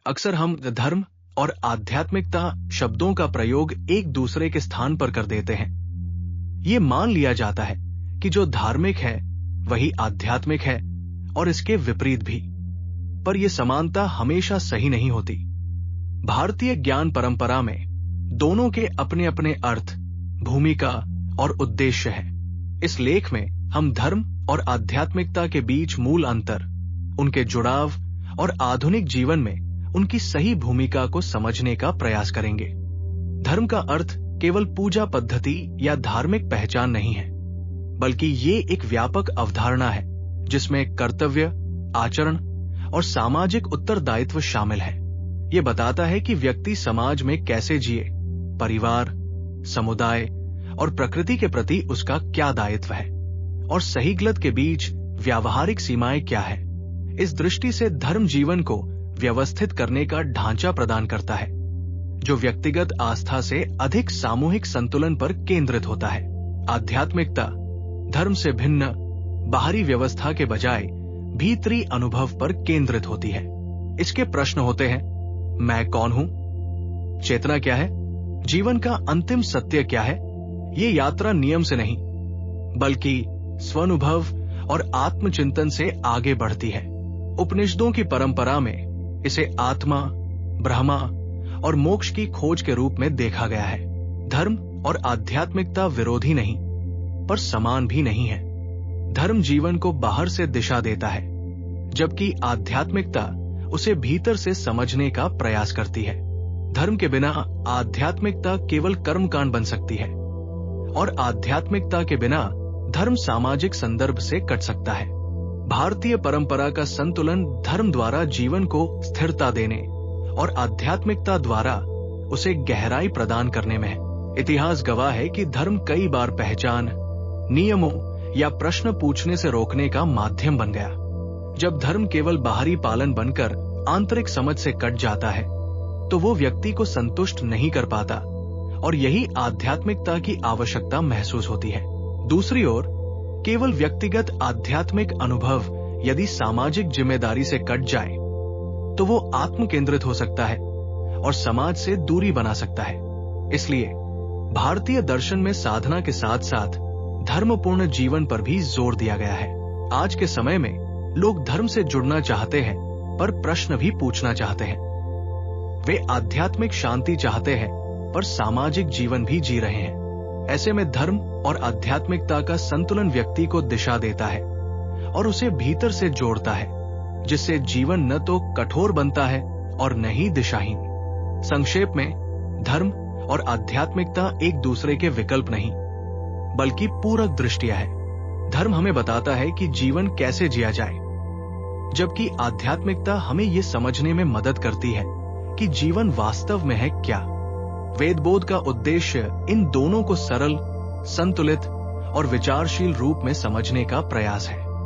अक्सर हम धर्म और आध्यात्मिकता शब्दों का प्रयोग एक दूसरे के स्थान पर कर देते हैं। ये मान लिया जाता है कि जो धार्मिक है वही आध्यात्मिक है और इसके विपरीत भी। पर यह समानता हमेशा सही नहीं होती। भारतीय ज्ञान परंपरा में दोनों के अपने अपने अर्थ, भूमिका और उद्देश्य है। इस लेख में हम धर्म और आध्यात्मिकता के बीच मूल अंतर, उनके जुड़ाव और आधुनिक जीवन में उनकी सही भूमिका को समझने का प्रयास करेंगे। धर्म का अर्थ केवल पूजा पद्धति या धार्मिक पहचान नहीं है, बल्कि ये एक व्यापक अवधारणा है जिसमें कर्तव्य, आचरण और सामाजिक उत्तरदायित्व शामिल है। ये बताता है कि व्यक्ति समाज में कैसे जिए, परिवार, समुदाय और प्रकृति के प्रति उसका क्या दायित्व है और सही गलत के बीच व्यावहारिक सीमाएं क्या है। इस दृष्टि से धर्म जीवन को व्यवस्थित करने का ढांचा प्रदान करता है, जो व्यक्तिगत आस्था से अधिक सामूहिक संतुलन पर केंद्रित होता है। आध्यात्मिकता धर्म से भिन्न बाहरी व्यवस्था के बजाय भीतरी अनुभव पर केंद्रित होती है। इसके प्रश्न होते हैं, मैं कौन हूं? चेतना क्या है? जीवन का अंतिम सत्य क्या है? ये यात्रा नियम से नहीं, बल्कि स्वानुभव और आत्मचिंतन से आगे बढ़ती है। उपनिषदों की परंपरा में इसे आत्मा, ब्रह्मा और मोक्ष की खोज के रूप में देखा गया है। धर्म और आध्यात्मिकता विरोधी नहीं, पर समान भी नहीं है। धर्म जीवन को बाहर से दिशा देता है, जबकि आध्यात्मिकता उसे भीतर से समझने का प्रयास करती है। धर्म के बिना आध्यात्मिकता केवल कर्मकांड बन सकती है, और आध्यात्मिकता के बिना धर्म सामाजिक संदर्भ से कट सकता है। भारतीय परंपरा का संतुलन धर्म द्वारा जीवन को स्थिरता देने और आध्यात्मिकता द्वारा उसे गहराई प्रदान करने में है। इतिहास गवाह है कि धर्म कई बार पहचान, नियमों या प्रश्न पूछने से रोकने का माध्यम बन गया। जब धर्म केवल बाहरी पालन बनकर आंतरिक समझ से कट जाता है, तो वो व्यक्ति को संतुष्ट नहीं कर पाता, और यही आध्यात्मिकता की आवश्यकता महसूस होती है। दूसरी ओर, केवल व्यक्तिगत आध्यात्मिक अनुभव यदि सामाजिक जिम्मेदारी से कट जाए, तो वो आत्म केंद्रित हो सकता है और समाज से दूरी बना सकता है। इसलिए भारतीय दर्शन में साधना के साथ साथ धर्मपूर्ण जीवन पर भी जोर दिया गया है। आज के समय में लोग धर्म से जुड़ना चाहते हैं, पर प्रश्न भी पूछना चाहते हैं। वे आध्यात्मिक शांति चाहते हैं, पर सामाजिक जीवन भी जी रहे हैं। ऐसे में धर्म और आध्यात्मिकता का संतुलन व्यक्ति को दिशा देता है और उसे भीतर से जोड़ता है, जिससे जीवन न तो कठोर बनता है और न ही दिशाहीन। संक्षेप में, धर्म और आध्यात्मिकता एक दूसरे के विकल्प नहीं, बल्कि पूरक दृष्टियां है। धर्म हमें बताता है कि जीवन कैसे जिया जाए, जबकि आध्यात्मिकता हमें ये समझने में मदद करती है कि जीवन वास्तव में है क्या। वेदबोध का उद्देश्य इन दोनों को सरल, संतुलित और विचारशील रूप में समझने का प्रयास है।